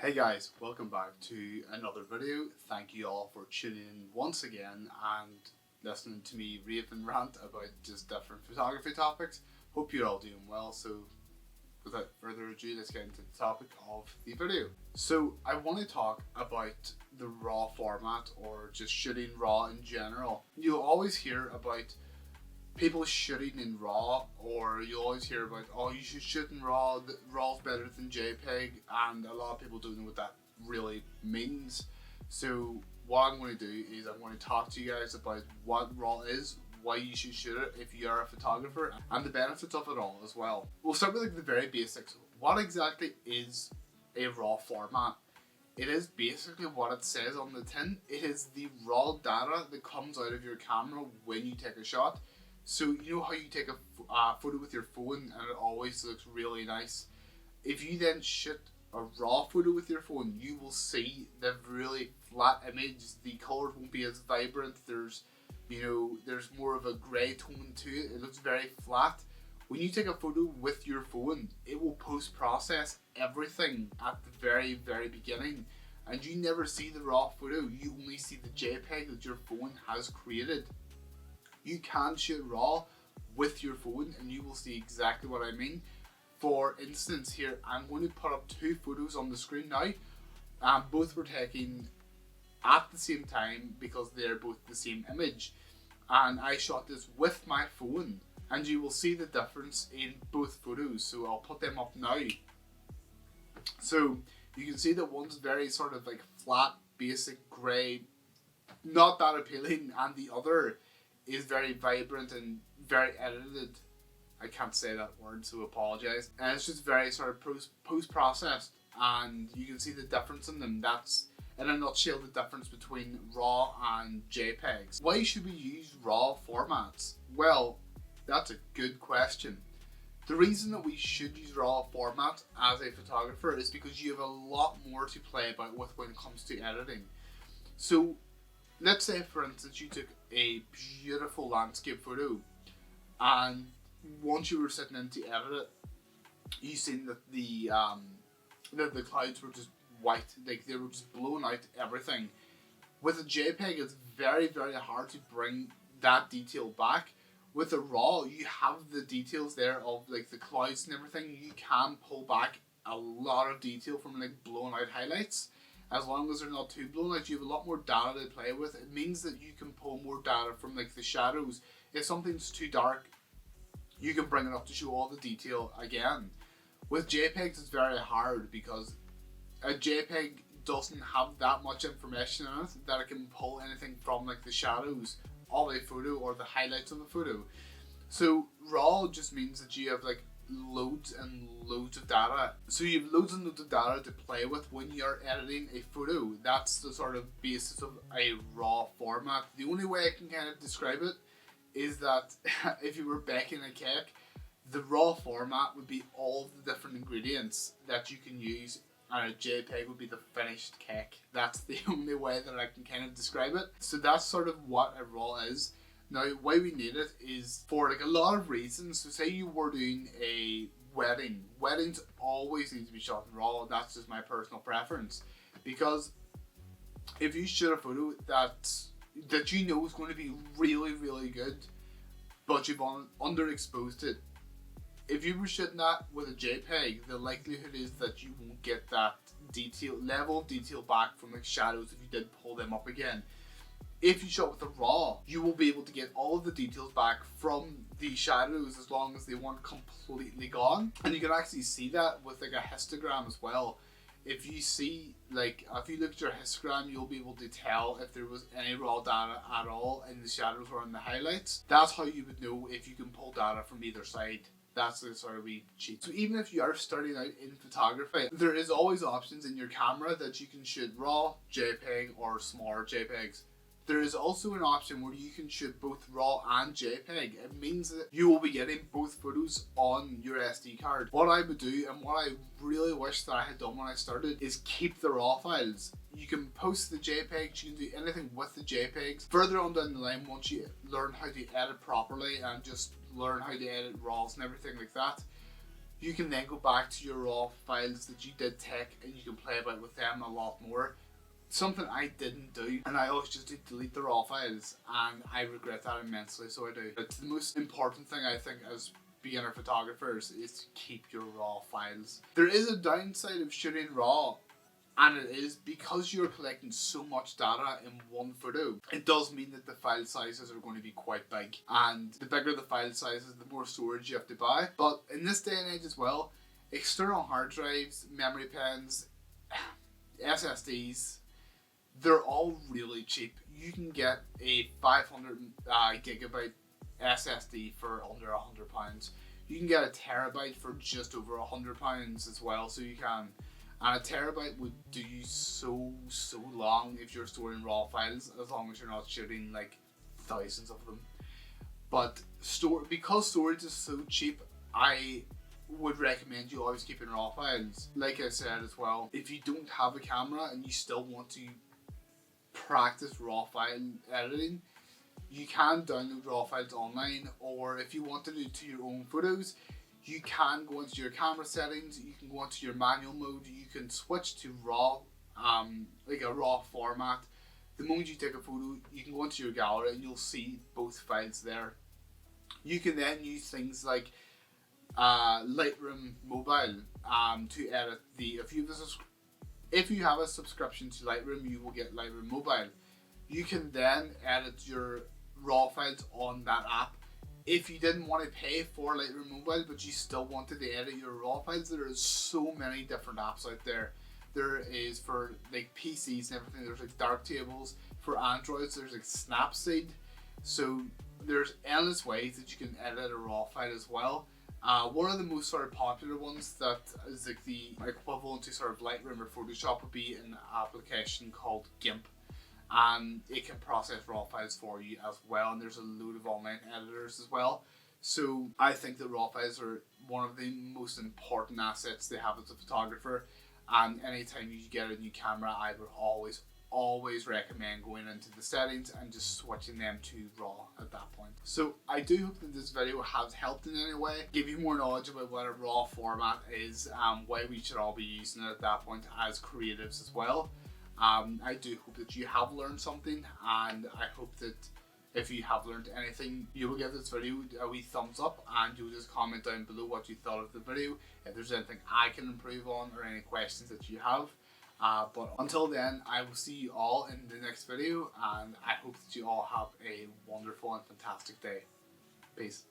Hey guys, welcome back to another video. Thank you all for tuning in once again and listening to me rave and rant about just different photography topics. Hope you're all doing well, so without further ado, let's get into the topic of the video. So I want to talk about the RAW format or just shooting RAW in general. You'll always hear about people shooting in RAW, or you always hear about, oh, you should shoot in RAW, RAW's better than JPEG, and a lot of people don't know what that really means. So what I'm going to do is I'm going to talk to you guys about what RAW is, why you should shoot it if you are a photographer, and the benefits of it all as well. We'll start with the very basics. What exactly is a RAW format? It is basically what it says on the tin. It is the raw data that comes out of your camera when you take a shot. So you know how you take a photo with your phone and it always looks really nice? If you then shoot a RAW photo with your phone, you will see the really flat image. The colors won't be as vibrant. There's more of a grey tone to it. It looks very flat. When you take a photo with your phone, it will post-process everything at the very, very beginning. And you never see the RAW photo. You only see the JPEG that your phone has created. You can shoot RAW with your phone and you will see exactly what I mean. For instance, here I'm going to put up two photos on the screen now. Both were taken at the same time because they're both the same image. And I shot this with my phone and you will see the difference in both photos. So I'll put them up now. So you can see that one's very sort of like flat, basic, grey, not that appealing, and the other is very vibrant and very edited. I can't say that word, so apologise. And it's just very sort of post-processed, and you can see the difference in them. That's, in a nutshell, the difference between RAW and JPEGs. Why should we use RAW formats? Well, that's a good question. The reason that we should use RAW format as a photographer is because you have a lot more to play about with when it comes to editing. So let's say, for instance, you took a beautiful landscape photo, and once you were sitting in to edit it, you seen that the clouds were just white, like they were just blowing out everything. With a JPEG, it's very, very hard to bring that detail back. With a RAW, you have the details there of like the clouds and everything. You can pull back a lot of detail from like blown out highlights. As long as they're not too blown out, you have a lot more data to play with. It means that you can pull more data from like the shadows. If something's too dark, you can bring it up to show all the detail again. With JPEGs, it's very hard because a JPEG doesn't have that much information in it that it can pull anything from like the shadows of a photo or the highlights of a photo. So RAW just means that you have like loads and loads of data. So you have loads and loads of data to play with when you're editing a photo. That's the sort of basis of a RAW format. The only way I can kind of describe it is that if you were baking a cake, the RAW format would be all the different ingredients that you can use, and a JPEG would be the finished cake. That's the only way that I can kind of describe it. So that's sort of what a RAW is. Now, why we need it is for like a lot of reasons. So say you were doing a wedding. Weddings always need to be shot in RAW. That's just my personal preference. Because if you shoot a photo that you know is going to be really, really good, but you've underexposed it, if you were shooting that with a JPEG, the likelihood is that you won't get that level of detail back from like shadows if you did pull them up again. If you shot with a RAW, you will be able to get all of the details back from the shadows as long as they weren't completely gone. And you can actually see that with like a histogram as well. If you see, like, if you look at your histogram, you'll be able to tell if there was any RAW data at all in the shadows or in the highlights. That's how you would know if you can pull data from either side. That's the sort of wee cheat. So even if you are starting out in photography, there is always options in your camera that you can shoot RAW, JPEG, or smaller JPEGs. There is also an option where you can shoot both RAW and JPEG. It means that you will be getting both photos on your SD card. What I would do, and what I really wish that I had done when I started, is keep the RAW files. You can post the JPEGs, you can do anything with the JPEGs. Further on down the line, once you learn how to edit properly and just learn how to edit RAWs and everything like that, You can then go back to your raw files that you did take and you can play about with them a lot more. Something I didn't do, and I always just delete the raw files, and I regret that immensely, so I do. It's the most important thing I think as beginner photographers is to keep your raw files. There is a downside of shooting raw, and it is because you're collecting so much data in one photo, it does mean that the file sizes are going to be quite big. And the bigger the file sizes, the more storage you have to buy. But in this day and age as well, external hard drives, memory pens, SSDs, they're all really cheap. You can get a 500 gigabyte SSD for under £100. You can get a terabyte for just over £100 as well, so you can. And a terabyte would do you so long if you're storing raw files, as long as you're not shooting like thousands of them. But because storage is so cheap, I would recommend you always keeping raw files. Like I said as well, if you don't have a camera and you still want to practice raw file editing, you can download raw files online, or if you want to do it to your own photos, you can go into your camera settings, you can go into your manual mode, you can switch to raw, like a raw format. The moment you take a photo, you can go into your gallery and you'll see both files there. You can then use things like Lightroom Mobile to edit the, if you have a subscription to Lightroom, you will get Lightroom Mobile. You can then edit your raw files on that app. If you didn't want to pay for Lightroom Mobile, but you still wanted to edit your raw files, there are so many different apps out there. There is for like PCs and everything, there's like Darktables. For Androids, there's like Snapseed. So there's endless ways that you can edit a raw file as well. One of the most sort of popular ones that is like the equivalent to sort of Lightroom or Photoshop would be an application called GIMP. And it can process raw files for you as well, and there's a load of online editors as well. So I think that raw files are one of the most important assets they have as a photographer, and anytime you get a new camera, I would always recommend going into the settings and just switching them to raw at that point. So I do hope that this video has helped in any way, give you more knowledge about what a raw format is, why we should all be using it at that point as creatives as well. I do hope that you have learned something, and I hope that if you have learned anything, you will give this video a wee thumbs up, and you'll just comment down below what you thought of the video, if there's anything I can improve on or any questions that you have. But until then, I will see you all in the next video, and I hope that you all have a wonderful and fantastic day. Peace.